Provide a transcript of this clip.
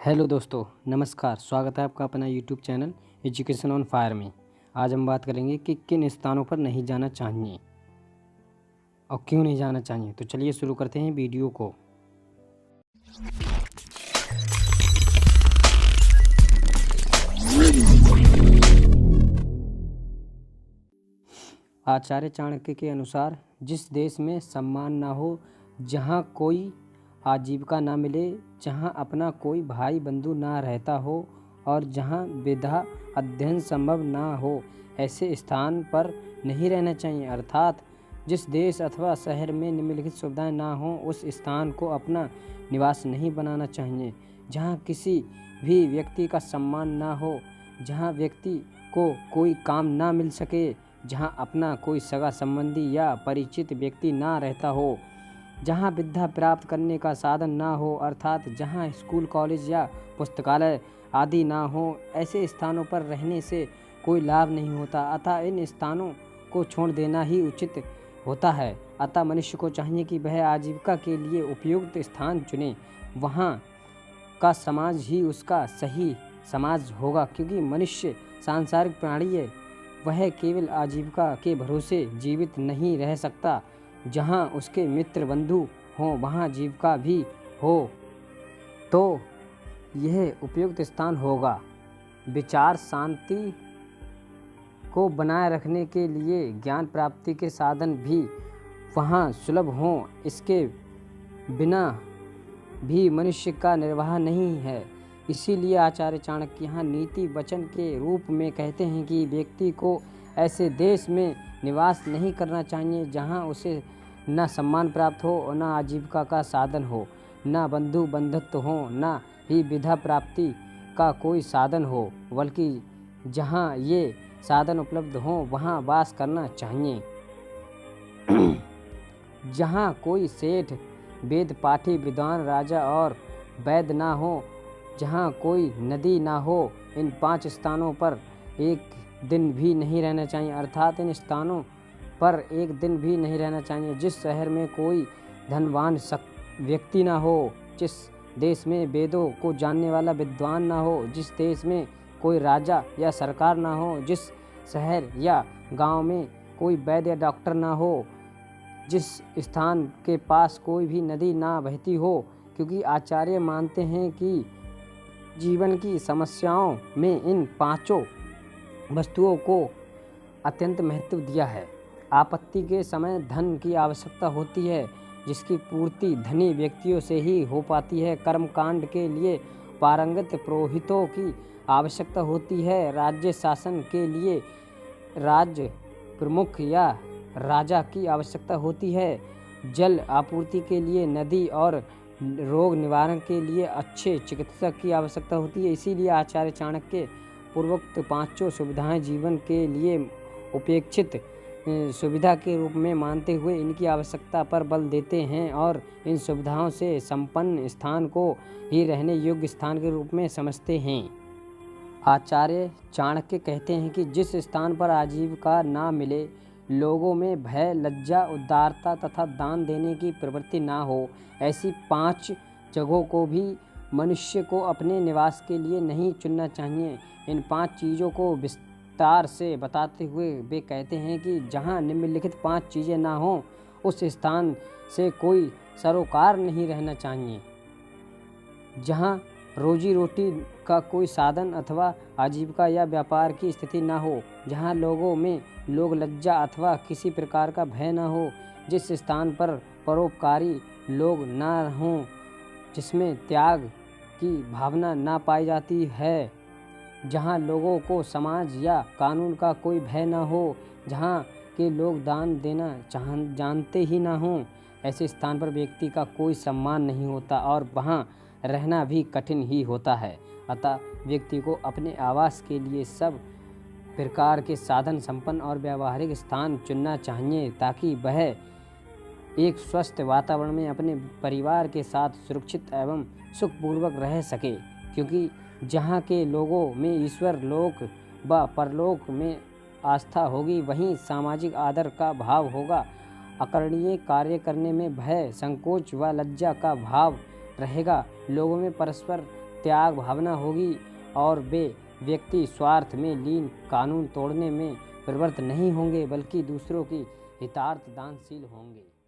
Hello दोस्तों, नमस्कार। स्वागत है आपका अपना YouTube channel education on fire में। आज हम बात करेंगे कि किन स्थानों पर नहीं जाना चाहिए और क्यों नहीं जाना चाहिए। तो चलिए शुरू करते हैं वीडियो को। आचार्य चाणक्य के अनुसार जिस देश में सम्मान ना हो, जहाँ कोई आजीविका ना मिले, जहाँ अपना कोई भाई बंधु ना रहता हो और जहाँ विद्या अध्ययन संभव ना हो, ऐसे स्थान पर नहीं रहना चाहिए। अर्थात जिस देश अथवा शहर में निम्नलिखित सुविधाएं ना हो, उस स्थान को अपना निवास नहीं बनाना चाहिए। जहाँ किसी भी व्यक्ति का सम्मान ना हो, जहाँ व्यक्ति को कोई काम ना मिल सके, जहाँ अपना कोई सगा संबंधी या परिचित व्यक्ति ना रहता हो, जहाँ विद्या प्राप्त करने का साधन ना हो, अर्थात जहाँ स्कूल, कॉलेज या पुस्तकालय आदि ना हो, ऐसे स्थानों पर रहने से कोई लाभ नहीं होता। अतः इन स्थानों को छोड़ देना ही उचित होता है। अतः मनुष्य को चाहिए कि वह आजीविका के लिए उपयुक्त स्थान चुने। वहाँ का समाज ही उसका सही समाज होगा, क्योंकि मनुष्य सांसारिक प्राणी है। वह केवल आजीविका के भरोसे जीवित नहीं रह सकता। जहाँ उसके मित्र बंधु हों, वहाँ जीविका भी हो, तो यह उपयुक्त स्थान होगा। विचार शांति को बनाए रखने के लिए ज्ञान प्राप्ति के साधन भी वहाँ सुलभ हों। इसके बिना भी मनुष्य का निर्वाह नहीं है। इसीलिए आचार्य चाणक्य यहाँ नीति वचन के रूप में कहते हैं कि व्यक्ति को ऐसे देश में निवास नहीं करना चाहिए जहाँ उसे न सम्मान प्राप्त हो और न आजीविका का साधन हो, न बंधु बंधुत्व हो, न ही विद्या प्राप्ति का कोई साधन हो, बल्कि जहाँ ये साधन उपलब्ध हों वहाँ वास करना चाहिए। जहाँ कोई सेठ, वेद पाठी, विद्वान, राजा और वैद्य ना हो, जहाँ कोई नदी ना हो, इन 5 स्थानों पर एक दिन भी नहीं रहना चाहिए। अर्थात इन स्थानों पर एक दिन भी नहीं रहना चाहिए। जिस शहर में कोई धनवान व्यक्ति ना हो, जिस देश में वेदों को जानने वाला विद्वान ना हो, जिस देश में कोई राजा या सरकार ना हो, जिस शहर या गांव में कोई वैद्य या डॉक्टर ना हो, जिस स्थान के पास कोई भी नदी ना बहती हो, क्योंकि आचार्य मानते हैं कि जीवन की समस्याओं में इन 5 वस्तुओं को अत्यंत महत्व दिया है। आपत्ति के समय धन की आवश्यकता होती है, जिसकी पूर्ति धनी व्यक्तियों से ही हो पाती है। कर्मकांड के लिए पारंगत पुरोहितों की आवश्यकता होती है। राज्य शासन के लिए राज्य प्रमुख या राजा की आवश्यकता होती है। जल आपूर्ति के लिए नदी और रोग निवारण के लिए अच्छे चिकित्सक की आवश्यकता होती है। इसीलिए आचार्य चाणक्य पूर्वोक्त 5 सुविधाएं जीवन के लिए उपेक्षित सुविधा के रूप में मानते हुए इनकी आवश्यकता पर बल देते हैं और इन सुविधाओं से संपन्न स्थान को ही रहने योग्य स्थान के रूप में समझते हैं। आचार्य चाणक्य कहते हैं कि जिस स्थान पर आजीविका ना मिले, लोगों में भय, लज्जा, उदारता तथा दान देने की प्रवृत्ति ना हो, ऐसी 5 जगहों को भी मनुष्य को अपने निवास के लिए नहीं चुनना चाहिए। इन 5 चीज़ों को विस्तार से बताते हुए वे कहते हैं कि जहाँ निम्नलिखित 5 चीज़ें ना हों, उस स्थान से कोई सरोकार नहीं रहना चाहिए। जहाँ रोजी रोटी का कोई साधन अथवा आजीविका या व्यापार की स्थिति ना हो, जहाँ लोगों में लोग लज्जा अथवा किसी प्रकार का भय ना हो, जिस स्थान पर परोपकारी लोग ना हों, जिसमें त्याग की भावना ना पाई जाती है, जहाँ लोगों को समाज या कानून का कोई भय ना हो, जहाँ के लोग दान देना जानते ही ना हों, ऐसे स्थान पर व्यक्ति का कोई सम्मान नहीं होता और वहाँ रहना भी कठिन ही होता है। अतः व्यक्ति को अपने आवास के लिए सब प्रकार के साधन संपन्न और व्यावहारिक स्थान चुनना चाहिए, ताकि वह एक स्वस्थ वातावरण में अपने परिवार के साथ सुरक्षित एवं सुखपूर्वक रह सके। क्योंकि जहाँ के लोगों में ईश्वर लोक व परलोक में आस्था होगी, वहीं सामाजिक आदर का भाव होगा। अकरणीय कार्य करने में भय, संकोच व लज्जा का भाव रहेगा। लोगों में परस्पर त्याग भावना होगी और वे व्यक्ति स्वार्थ में लीन कानून तोड़ने में प्रवृत्त नहीं होंगे बल्कि दूसरों की हितार्थ दानशील होंगे।